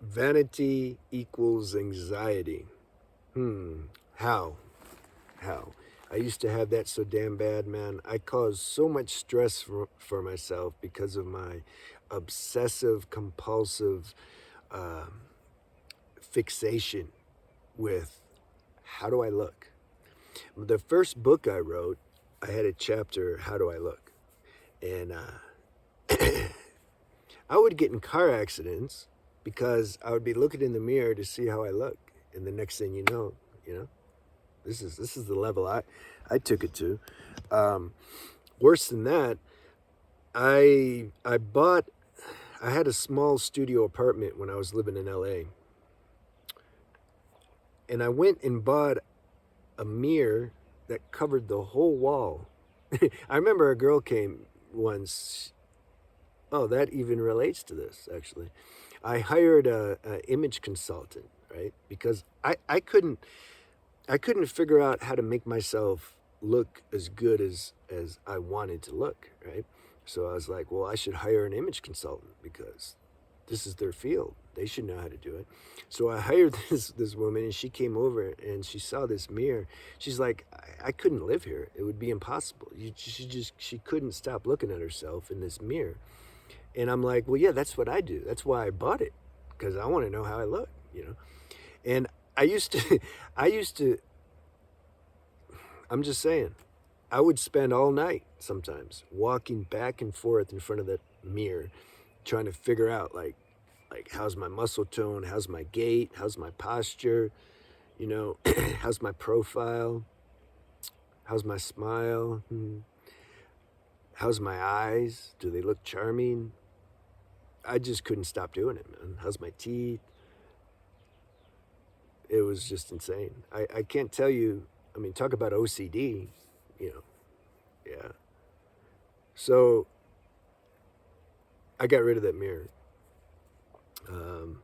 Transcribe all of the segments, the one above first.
Vanity equals anxiety. How? How? I used to have that so damn bad, man. I caused so much stress for myself because of my obsessive compulsive uh, fixation with how do I look. The first book I wrote, I had a chapter, How Do I Look? And I would get in car accidents because I would be looking in the mirror to see how I look. And the next thing you know, this is the level I took it to. Worse than that, I bought I had a small studio apartment when I was living in LA. And I went and bought a mirror that covered the whole wall. I remember a girl came once. Oh, that even relates to this, actually. I hired a image consultant, right? Because I couldn't figure out how to make myself look as good as I wanted to look, right? So I was like, well, I should hire an image consultant because this is their field. They should know how to do it. So I hired this woman, and she came over and she saw this mirror. She's like, I couldn't live here. It would be impossible. She couldn't stop looking at herself in this mirror. And I'm like, well, yeah, that's what I do. That's why I bought it, because I want to know how I look, you know. And I used to, I used to. I'm just saying, I would spend all night sometimes walking back and forth in front of that mirror, trying to figure out like how's my muscle tone, how's my gait, how's my posture, you know, how's my profile, how's my smile, how's my eyes, do they look charming? I just couldn't stop doing it, man. How's my teeth? It was just insane. I can't tell you. I mean, talk about OCD, you know. Yeah. So I got rid of that mirror. Um,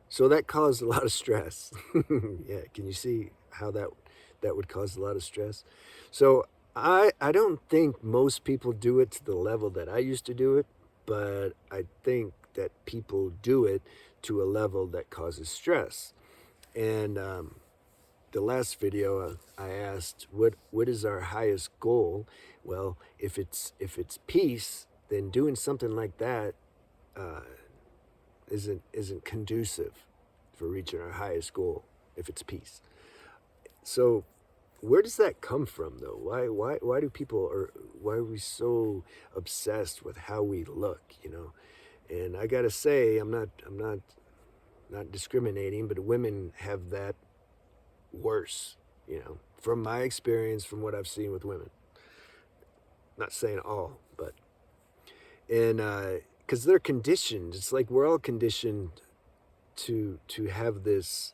so that caused a lot of stress. Yeah, can you see how that would cause a lot of stress? So I don't think most people do it to the level that I used to do it, but I think that people do it to a level that causes stress. And the last video, I asked what is our highest goal. Well, if it's peace, then doing something like that uh, isn't conducive for reaching our highest goal. If it's peace, so where does that come from, though? Why do people, or why are we so obsessed with how we look, you know? And I gotta say, I'm not discriminating, but women have that worse, you know, from my experience, from what I've seen with women. Not saying all, but and because they're conditioned. It's like we're all conditioned to have this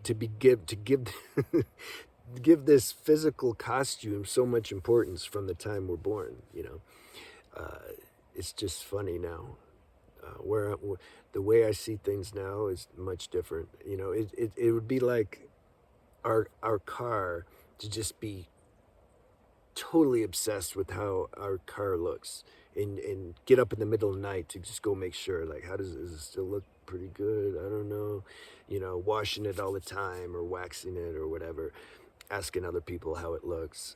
to give give this physical costume so much importance from the time we're born. You know, it's just funny now. Where the way I see things now is much different. You know, it would be like our car to just be totally obsessed with how our car looks, and get up in the middle of the night to just go make sure, like, how does it still look pretty good? I don't know, you know, washing it all the time or waxing it or whatever, asking other people how it looks.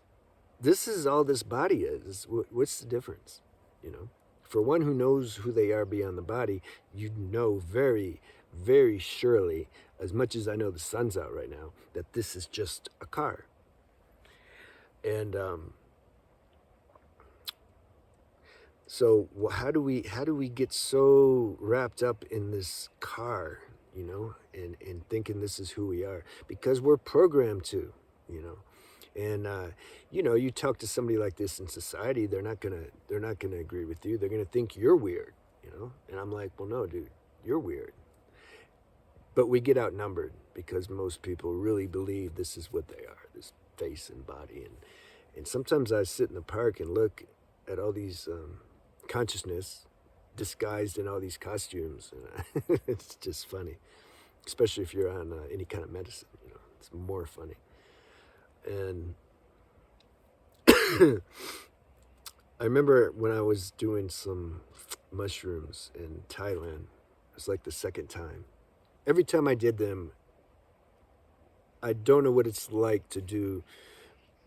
This is all this body is. What's the difference, you know? For one who knows who they are beyond the body, you know very, very surely, as much as I know the sun's out right now, that this is just a car. And so how do we get so wrapped up in this car, you know, and thinking this is who we are? Because we're programmed to, you know. And you know, you talk to somebody like this in society, they're not gonna agree with you. They're gonna think you're weird, you know. And I'm like, well, no, dude, you're weird. But we get outnumbered because most people really believe this is what they are, this face and body. And sometimes I sit in the park and look at all these consciousness disguised in all these costumes, and it's just funny, especially if you're on any kind of medicine. You know, it's more funny. And I remember when I was doing some mushrooms in Thailand. It was like the second time. Every time I did them, I don't know what it's like to do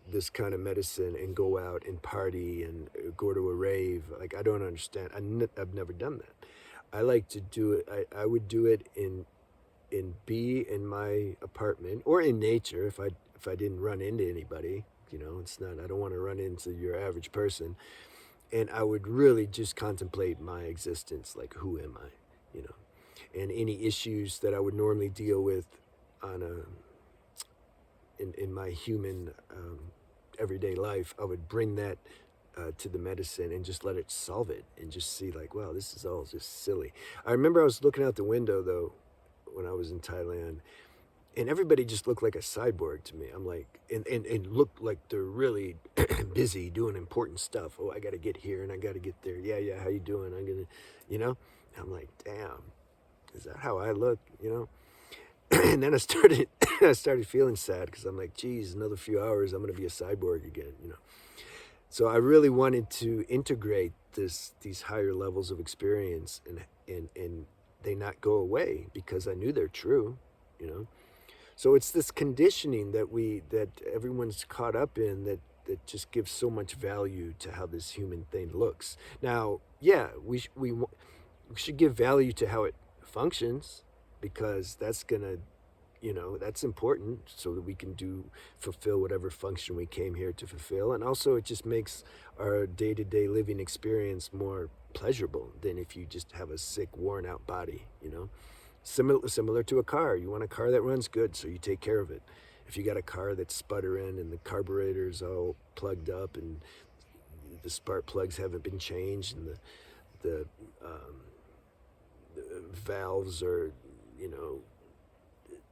this kind of medicine and go out and party and go to a rave. Like, I don't understand. I've never done that. I like to do it. I would do it be in my apartment or in nature if I didn't run into anybody. You know, it's not. I don't want to run into your average person. And I would really just contemplate my existence. Like, who am I? You know, and any issues that I would normally deal with on a in my human everyday life, I would bring that to the medicine and just let it solve it and just see like, wow, this is all just silly. I remember I was looking out the window though when I was in Thailand, and everybody just looked like a cyborg to me. I'm like, and looked like they're really busy doing important stuff. Oh, I got to get here and I got to get there. Yeah, yeah. How you doing? I'm gonna, you know. I'm like, damn, is that how I look? You know. And then I started feeling sad because I'm like, geez, another few hours, I'm gonna be a cyborg again. You know. So I really wanted to integrate these higher levels of experience and they not go away because I knew they're true. You know. So it's this conditioning that everyone's caught up in that just gives so much value to how this human thing looks. Now, yeah, we should give value to how it functions because that's gonna, you know, that's important so that we can fulfill whatever function we came here to fulfill, and also it just makes our day-to-day living experience more pleasurable than if you just have a sick, worn-out body, you know. Similar to a car. You want a car that runs good, so you take care of it. If you got a car that's sputtering and the carburetor's all plugged up and the spark plugs haven't been changed and the, um, the valves are, you know,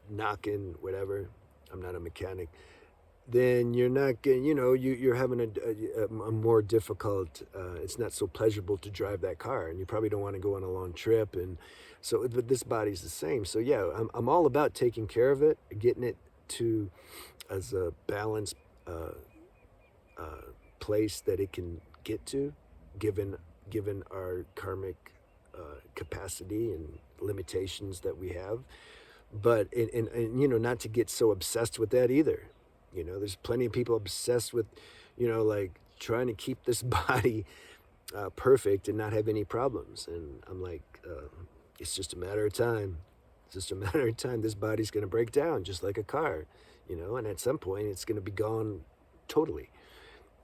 knocking, whatever. I'm not a mechanic. Then you're not getting, you know, you're having a more difficult, it's not so pleasurable to drive that car, and you probably don't want to go on a long trip. And so, but this body's the same. So yeah, I'm all about taking care of it, getting it to as a balanced place that it can get to, given our karmic capacity and limitations that we have. But and you know, not to get so obsessed with that either. You know, there's plenty of people obsessed with, you know, like trying to keep this body perfect and not have any problems. And I'm like, it's just a matter of time. It's just a matter of time. This body's going to break down just like a car, you know, and at some point it's going to be gone totally.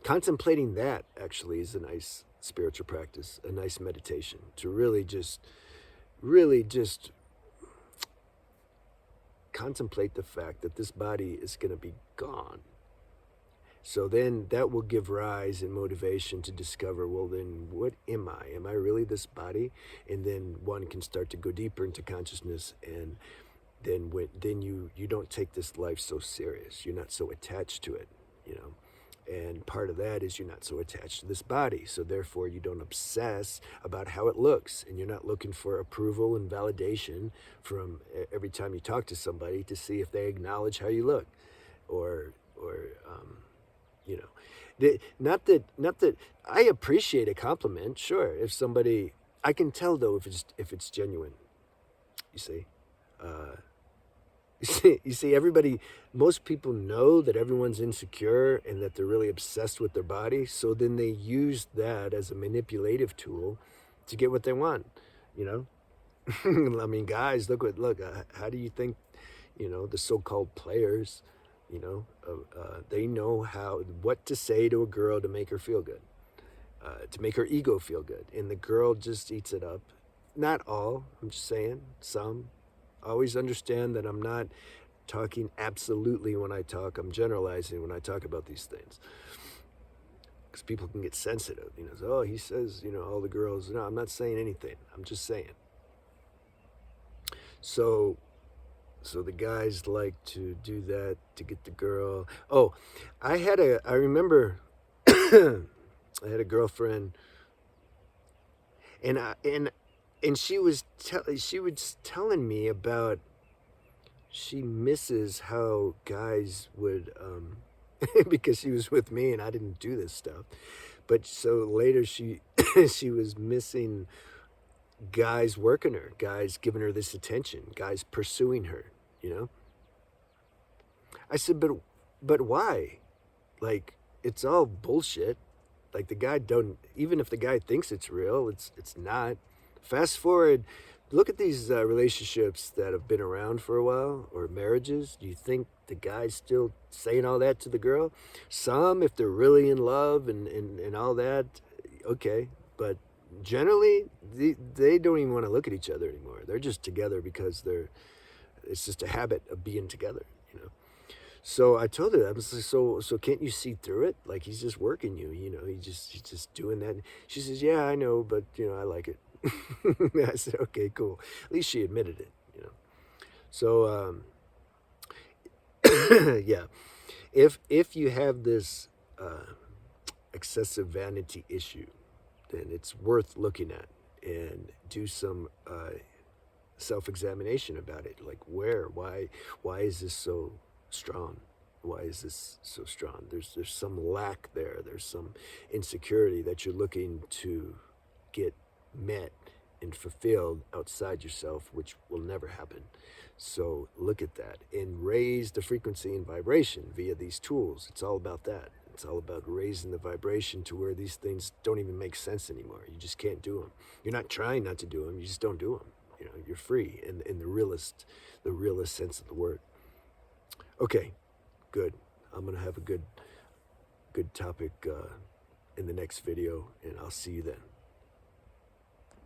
Contemplating that actually is a nice spiritual practice, a nice meditation to really just contemplate the fact that this body is going to be gone. So then that will give rise and motivation to discover, well, then what am I? Am I really this body? And then one can start to go deeper into consciousness, and then you don't take this life so serious. You're not so attached to it, you know. And part of that is you're not so attached to this body. So therefore you don't obsess about how it looks. And you're not looking for approval and validation from every time you talk to somebody to see if they acknowledge how you look. Or you know, not that I appreciate a compliment. Sure. If somebody, I can tell though, if it's genuine, you see, you see, everybody, most people know that everyone's insecure and that they're really obsessed with their body. So then they use that as a manipulative tool to get what they want, you know? I mean, guys, look, how do you think, you know, the so-called players, you know, they know what to say to a girl to make her feel good, to make her ego feel good. And the girl just eats it up. Not all, I'm just saying, some. Always understand that I'm not talking absolutely when I talk. I'm generalizing when I talk about these things. Because people can get sensitive. You know, so, oh, he says, you know, all the girls. No, I'm not saying anything. I'm just saying. So the guys like to do that to get the girl. Oh, I remember I had a girlfriend, and she was telling me about, she misses how guys would because she was with me and I didn't do this stuff, But so later she she was missing guys working her, guys giving her this attention, guys pursuing her, you know? I said, but why? Like, it's all bullshit. Like the guy don't, even if the guy thinks it's real, it's not. Fast forward, look at these relationships that have been around for a while, or marriages. Do you think the guy's still saying all that to the girl? Some, if they're really in love and all that, okay. But generally, they don't even want to look at each other anymore. They're just together because it's just a habit of being together, you know. So I told her, I was like, so can't you see through it? Like he's just working you, you know, he's just doing that. She says, yeah, I know, but you know, I like it. I said, okay, cool. At least she admitted it, you know. So yeah, if you have this excessive vanity issue, then it's worth looking at and do some self-examination about it. Like why is this so strong? Why is this so strong? There's some lack there. There's some insecurity that you're looking to get met and fulfilled outside yourself, which will never happen. So look at that and raise the frequency and vibration via these tools. It's all about that. It's all about raising the vibration to where these things don't even make sense anymore. You just can't do them. You're not trying not to do them. You just don't do them. You know, you're free in the realest sense of the word. Okay, good. I'm gonna have a good topic in the next video, and I'll see you then.